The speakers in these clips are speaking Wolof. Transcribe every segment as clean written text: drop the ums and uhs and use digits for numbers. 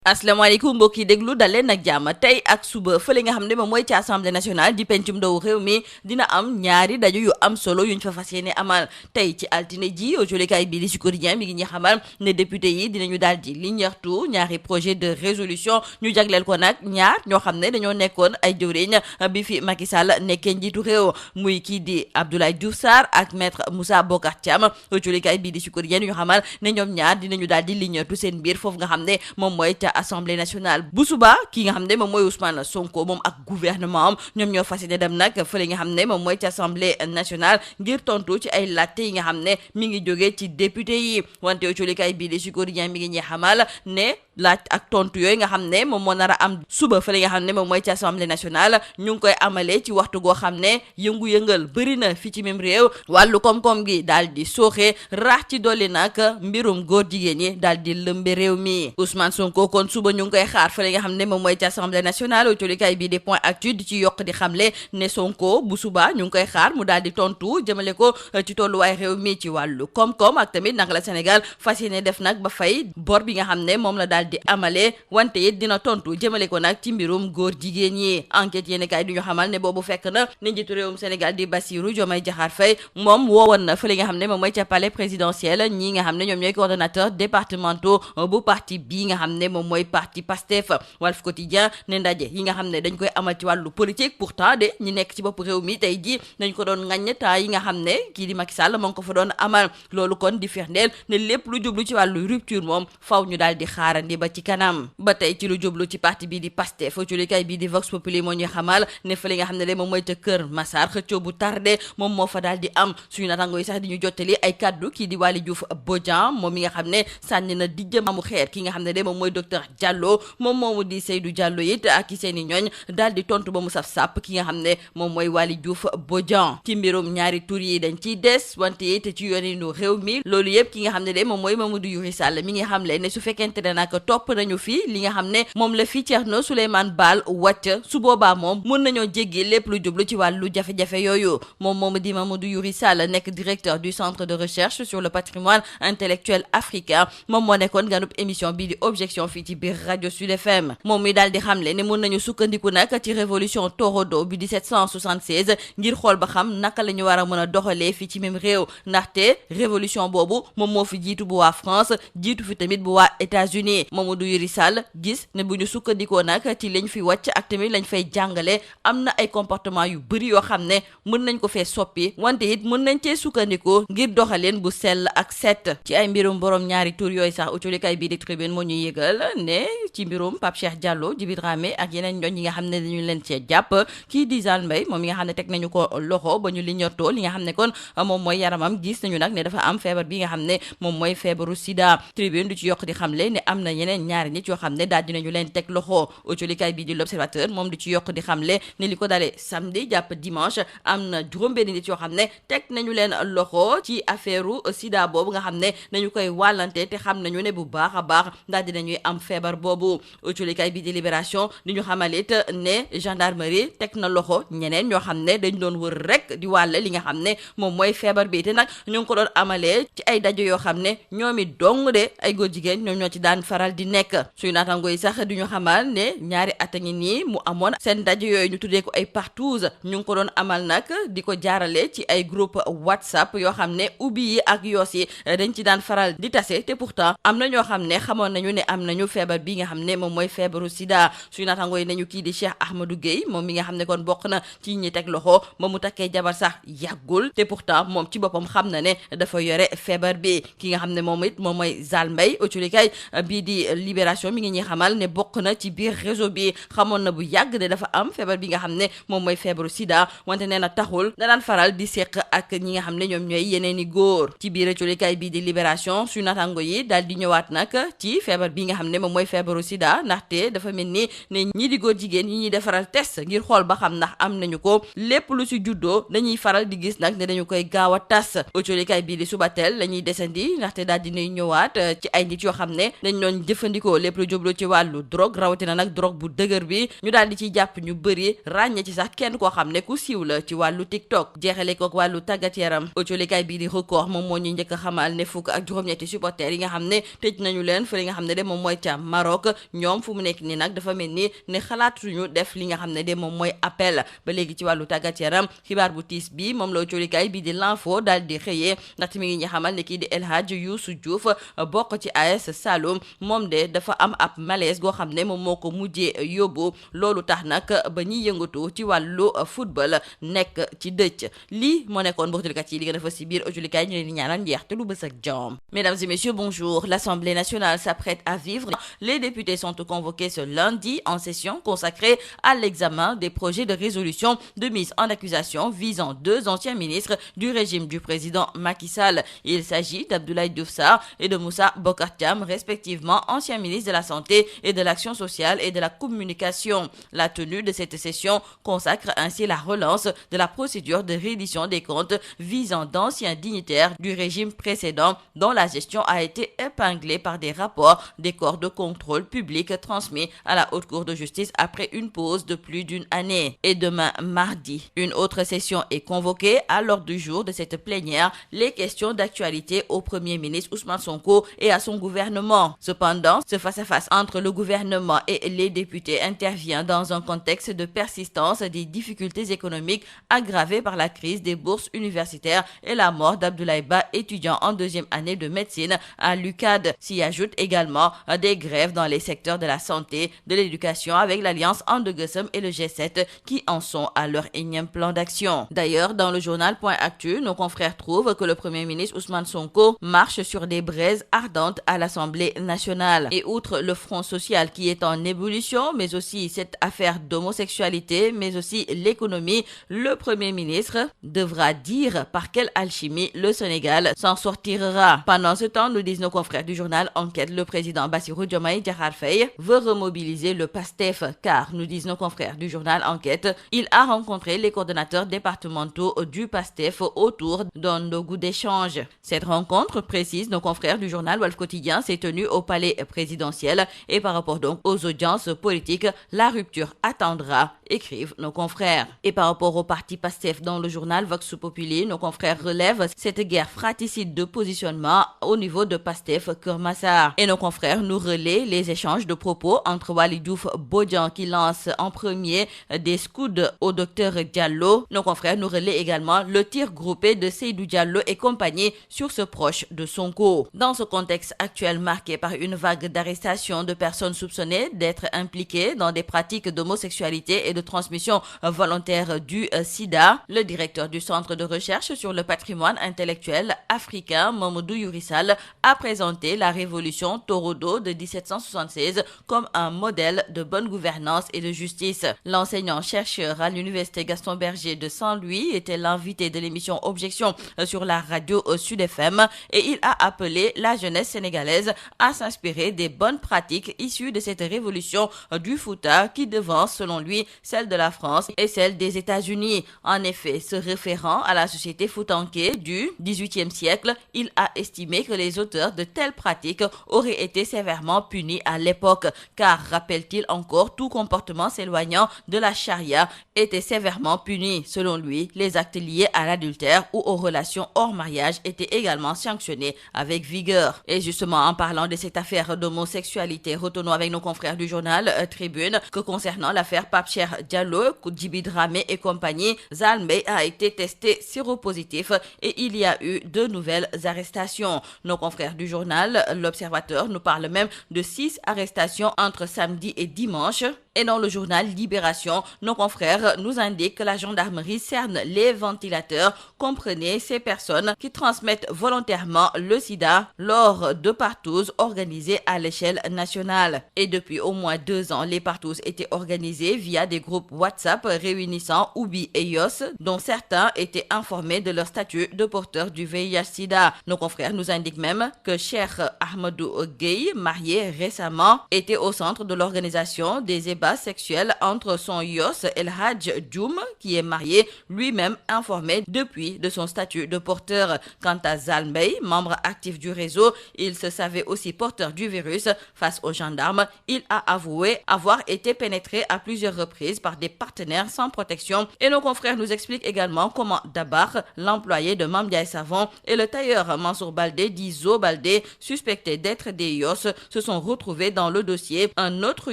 asalaamaaleykum mbokk yi déglu dal leen nag jàmm tey ak suba fële nga xam ne moom mooy ci assemblée nationale di pencum ndaw réew mi dina am ñaari daje yu am solo yuñ fa fas yéene amal tey ci altine ji jolikaay bii di Sud Quotidien mi ngi ñuy xamal ne député yi dinañu daal di li ñaxtu ñaari projet de résolution ñu jagleel ko nag ñaar ñoo xam ne dañoo nekkoon ay jëwriñ bi fi Macky Sall nekkee njiitu réew muy kii di Abdoulaye Diouf Sarr ak maître Moussa Bocar Thiam jolikaay bii di Sud Quotidien ñu xamal ne ñoom ñaar dinañu daal di li ñaxtu seen biir foofu nga xam ne moom mooy assemblée nationale bu suba ki nga xam ne moom mooy Ousmane Sonko moom ak gouvernement am ñoom ñoo fas yéene dem nag fële nga xam ne moom mooy ci assemblée nationale ngir tontu ci ay laajte yi nga xam ne mi ngi jógee ci député yi wante colikaay bii di Sud Quotidien mi ngi ñuy xamal ne laaj ak tontu yooyu nga xam ne moom moo nar a am suba fële nga xam ne moom mooy ci assemblée nationale ñu ngi koy amalee ci waxtu goo xam ne yëngu-yëngal bëri na fi ci même réew wàllu koom-koom gi daal di sooxe raax ci dolli nag mbirum góor jigéen ñi daal di lëmbe réew mi Ousmane Sonko kon suba ñu ngi koy xaar fële nga xam ne moom mooy ci assemblée nationale colikaay bii di Point Actu di ci yokk di xamle ne Sonko bu suba ñu ngi koy xaar mu daal di tontu jëmale ko ci tolluwaay réew mi ci wàllu koom-koom ak tamit naka la Sénégal fas yéene def nag ba fay bor bi nga xam ne moom la daal di amalee wante it dina tontu jëmale ko nag ci mbirum góor jigéen ñi enquête yéen kaay di ñu xamal ne boobu fekk na ne njiitu réewum Sénégal di Bassirou Diomaye Diakhar Faye moom woowoon na fële nga xam ne moom mooy ca palais présidentiel ñi nga xam ne ñoom ñooy coordonnateurs départementaux bu parti bii nga xam ne moom mooy parti Pastef Walf Quotidien ne ndaje yi nga xam ne dañ koy amal ci wàllu politique pourtant de ñi nekk ci bopp réew mi tey ji dañ ko doon ŋaññ temps yi nga xam ne kii di Macky Sall moo ngi ko fa doon amal loolu kon di firndeel ne lépp lu jublu ci wàllu rupture moom faw ñu daal di xaarandi ba ci kanam ba tey ci lu jublu ci parti bii di Pastef julikaay bii di Vox Populi moo ñuy xamal ne fële nga xam ne de moom mooy ca Kër Massar xëccoo bu tardé moom moo fa daal di am suñu natango yi sax di ñu jottali ay kaddu kii di Waly Diouf Bodian moom mi nga xam ne sànni na dijjëm amu xeer ki nga xam ne de moom mooy docteur Diallo moom moomu di Seydou Diallo it ak seen i ñooñ daal di tontu ba mu saf sàpp ki nga xam ne moom mooy Waly Diouf Bodian ci mbirum ñaari tur yi dañ ciy des wante it ci yooninu réew mi loolu yëpp ki nga xam ne de moom mooy Mamadou Youri Sall mi ngi xam le ne su fekkente ne nag topp nañu fi li nga xam ne moom la fi Thierno Souleymane Baal wàcc su boobaa moom mun nañoo jéggi lépp lu jublu ci wàllu jafe-jafe yooyu moom moomu di Mamadou Youri Sall nekk directeur du centre de recherche sur le patrimoine intellectuel africain moom moo nekkoon ganub émission bii di objection fii ci biir rajo Sud FM moom mi daal di xamle ne mun nañu sukkandiku nag ci révolution torodo bi 1776 ngir xool ba xam naka la ñu war a mën a doxalee fii ci même réew ndaxte révolution boobu moom moo fi jiitu bu waa France jiitu fi tamit bu waa États-Unis Mamadou Youri Sall gis ne bu ñu sukkandikoo nag ci lañ fi wàcc ak tamit lañ fay jàngale am na ay comportement yu bëri yoo xam ne mën nañ ko fee soppi wante it mën nañ cee sukkandikoo ngir doxaleen bu sell ak set ci ay mbirum borom ñaari tur yooyu sax uculikaay bii di Tribune moo ñuy yëgal ne ci mbirum Pape Cheikh Diallo Djiby Dramé ak yeneen ñooñ yi nga xam ne dañu leen cee jàpp kii di Zale Mbaye moom mi nga xam ne teg nañu ko loxo ba ñu li ñortoo li nga xam ne kon moom mooy yaramam gis nañu nag ne dafa am feebar bi nga xam ne moom mooy feebaru sida Tribune du ci yokk di xamle ne am na yeneen ñaari nit yoo xam ne daal dinañu leen teg loxo uculikaay bii di L'Observateur moom du ci yokk di xamle ne li ko dalee samedi jàpp dimanche am na juróom-benn nit yoo xam ne teg nañu leen loxo ci affaireu sida boobu nga xam ne dañu koy wàllante te xam nañu ne bu baax a baax daal dinañuy am feebar boobu uculikaay bi di Libération di ñu xamalit ne gendarmerie teg na loxo ñeneen ñoo xam ne dañ doon wër rek di wàll li nga xam ne moom mooy feebar bi te nag ñu ngi ko doon amalee ci ay dajo yoo xam ne ñoomi dong de ay góor jigéen ñoom ñoo ci daan faral di nekk suñu naatango yi sax di ñu xamal ne ñaari at a ngi nii mu amoon seen dajo yooyu ñu tuddee ko ay partous ñu ngi ko doon amal nag di ko jaarale ci ay groupe WhatsApp yoo xam ne ubbi yi ak yoos yi dañ ci daan faral di tase te pourtant am na ñoo xam ne xamoon nañu ne am nañu feebar bi nga xam ne moom mooy feebaru sida suñu naataangoo yi nañu kii di Cheikh Ahmadou Gueye moom mi nga xam ne kon bokk na ci ñi teg loxo ba mu takkee jabar sax yàggul te pourtant moom ci boppam xam na ne dafa yore feebar bi ki nga xam ne moom it moom mooy Zale Mbaye autolikay bii di Libération mi ngi ñuy xamal ne bokk na ci biir réseau bi xamoon na bu yàgg de dafa am feebar bi nga xam ne moom mooy feebaru sida wante nee na taxul danaan faral di seq ak ñi nga xam ne ñoom ñooy yeneen i góor ci biir autolikay bii di Libération suñu naataango yi daal di ñëwaat nag ci feebar bi nga xam ne moom mooy feebaru sida ndaxte dafa mel ni ne ñii di góor jigéen yi ñuy defaral test ngir xool ba xam ndax am nañu ko lépp lu si juddoo dañuy faral di gis nag ne dañu koy gaaw a tas autolikaay bii di Subatel la ñuy desandi ndaxte daal dinay ñëwaat ci ay nit yoo xam ne dañ doon jëfandikoo lépp lu jublu ci wàllu drogue rawatina nag drogue bu dëgër bi ñu daal di ciy jàpp ñu bëri ràññe ci sax kenn koo xam ne ku siiw la ci wàllu TikTok. jeexale kook wàllu tàggat yaram autolikaay bii di record moom moo ñu njëkk a xamal ne fukk ak juróom-ñetti supporters yi nga xam ne tëj nañu leen fa li nga xam ne de moom mooy ca Maroc ñoom fu mu nekk nii nag dafa mel ni ne xalaatuñu def li nga xam ne de moom mooy appel. ba léegi ci wàllu tàggat yaram xibaar bu tiis bi moom la autolikaay bii di l'info daal di xëyee ndaxte mi ngi ñu xamal ne kii di El Hadj Youssou Diouf bokk ci AS Saloum moom de dafa am ab malaise goo xam ne moom moo ko mujjee yóbbu loolu tax nag ba ñuy yëngatu ci wàllu football nekk ci dëcc lii moo nekkoon mboxtulikat yi li nga defa si biir autolikaay ñu leen di ñaanal njeex te lu bës ak jàmm. Mesdames et messieurs, bonjour. L'Assemblée nationale s'apprête à vivre. Les députés sont convoqués ce lundi en session consacrée à l'examen des projets de résolution de mise en accusation visant deux anciens ministres du régime du président Macky Sall. Il s'agit d'Abdoulaye Diouf Sarr et de Moussa Bocar Thiam, respectivement anciens ministres de la Santé et de l'Action sociale et de la Communication. La tenue de cette session consacre ainsi la relance de la procédure de reddition des comptes visant d'anciens dignitaires du régime précédent dont la gestion a été épinglée par des rapports des corps de contrôle public transmis à la Haute Cour de justice après une pause de plus d'une année. Et demain, mardi, une autre session est convoquée. À l'ordre du jour de cette plénière, les questions d'actualité au Premier ministre Ousmane Sonko et à son gouvernement. Cependant, ce face-à-face entre le gouvernement et les députés intervient dans un contexte de persistance des difficultés économiques aggravées par la crise des bourses universitaires et la mort d'Abdoulaye Ba, étudiant en deuxième année de médecine à l'UCAD. S'y ajoutent également des grèves dans les secteurs de la santé, de l'éducation avec l'Alliance And Gueusseum et le G7 qui en sont à leur énième plan d'action. D'ailleurs, dans le journal Point Actu, nos confrères trouvent que le Premier ministre Ousmane Sonko marche sur des braises ardentes à l'Assemblée nationale. Et outre le front social qui est en ébullition, mais aussi cette affaire d'homosexualité, mais aussi l'économie, le Premier ministre devra dire par quelle alchimie le Sénégal s'en sortira. Pendant ce temps, nous disent nos confrères du journal Enquête, le président Bassirou Diomaye Diakhar Faye veut remobiliser le PASTEF, car, nous disent nos confrères du journal Enquête, il a rencontré les coordonnateurs départementaux du PASTEF autour d'un goût d'échange. Cette rencontre, précise nos confrères du journal Walf Quotidien, s'est tenue au palais présidentiel et par rapport donc aux audiences politiques, la rupture attendra, écrivent nos confrères. Et par rapport au parti PASTEF, dans le journal Vox Populi, nos confrères relèvent cette guerre fratricide de positionnement au niveau de PASTEF Keur Massar. Et nos confrères nous relaient les échanges de propos entre Waly Diouf Bodian qui lance en premier des scouds au docteur Diallo. Nos confrères nous relaient également le tir groupé de Seydou Diallo et compagnie sur ce proche de Sonko. Dans ce contexte actuel marqué par une vague d'arrestations de personnes soupçonnées d'être impliquées dans des pratiques d'homosexualité et de transmission volontaire du sida, le directeur du Centre de recherche sur le patrimoine intellectuel africain, Mamadou Yourissal, a présenté la révolution Torodo de 1776 comme un modèle de bonne gouvernance et de justice. L'enseignant-chercheur à l'université Gaston Berger de Saint-Louis était l'invité de l'émission Objection sur la radio Sud FM et il a appelé la jeunesse sénégalaise à s'inspirer des bonnes pratiques issues de cette révolution du Fouta qui devance, selon lui, celle de la France et celle des États-Unis. En effet, se référant à la société foutanké du XVIIIe siècle, il a estimé que les auteurs de telles pratiques auraient été sévèrement punis à l'époque, car, rappelle-t-il encore, tout comportement s'éloignant de la charia était sévèrement puni. Selon lui, les actes liés à l'adultère ou aux relations hors mariage étaient également sanctionnés avec vigueur. Et justement, en parlant de cette affaire d'homosexualité, retournons avec nos confrères du journal Tribune que concernant l'affaire Pape Cheikh Diallo, Djiby Dramé et compagnie, Zalmay a été testé séropositif et il y a eu de nouvelles arrestations. Nos confrères du journal L'Observateur nous parlent même de 6 arrestations entre samedi et dimanche. Et dans le journal Libération, nos confrères nous indiquent que la gendarmerie cerne les ventilateurs. Comprenez ces personnes qui transmettent volontairement le sida lors de partouzes organisées à l'échelle nationale. Et depuis au moins 2 ans, les partouzes étaient organisées via des groupes WhatsApp réunissant Oubi et Yos, dont certains étaient informés de leur statut de porteur du VIH-Sida. Nos confrères nous indiquent même que Cheikh Ahmadou Gueye, marié récemment, était au centre de l'organisation des ébats débat sexuel entre son yos El Hadj Dioum, qui est marié, lui-même informé depuis de son statut de porteur. Quant à Zal Mbaye, membre actif du réseau, il se savait aussi porteur du virus. Face aux gendarmes, il a avoué avoir été pénétré à plusieurs reprises par des partenaires sans protection. Et nos confrères nous expliquent également comment Dabar, l'employé de Mame Ndiaye Savon, et le tailleur Mansour Baldé, dit Zo Baldé, suspectés d'être des yos, se sont retrouvés dans le dossier. Un autre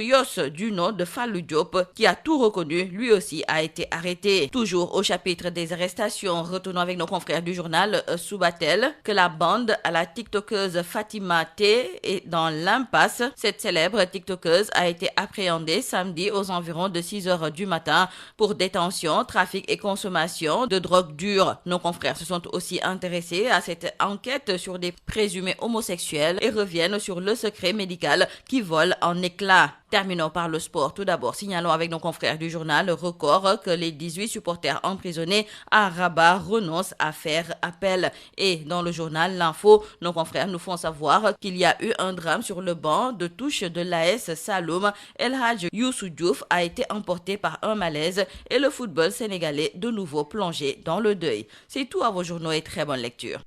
yos du nom de Fallou Diop, qui a tout reconnu, lui aussi a été arrêté. Toujours au chapitre des arrestations, retournons avec nos confrères du journal Subatel, que la bande à la tiktokeuse Fatima T est dans l'impasse. Cette célèbre tiktokeuse a été appréhendée samedi aux environs de 6 heures du matin pour détention, trafic et consommation de drogue dure. Nos confrères se sont aussi intéressés à cette enquête sur des présumés homosexuels et reviennent sur le secret médical qui vole en éclats. Terminons par le sport. Tout d'abord, signalons avec nos confrères du journal Record que les 18 supporters emprisonnés à Rabat renoncent à faire appel. Et dans le journal L'Info, nos confrères nous font savoir qu'il y a eu un drame sur le banc de touche de l'AS Saloum. El Hadj Youssou Diouf a été emporté par un malaise et le football sénégalais de nouveau plongé dans le deuil. C'est tout à vos journaux et très bonne lecture.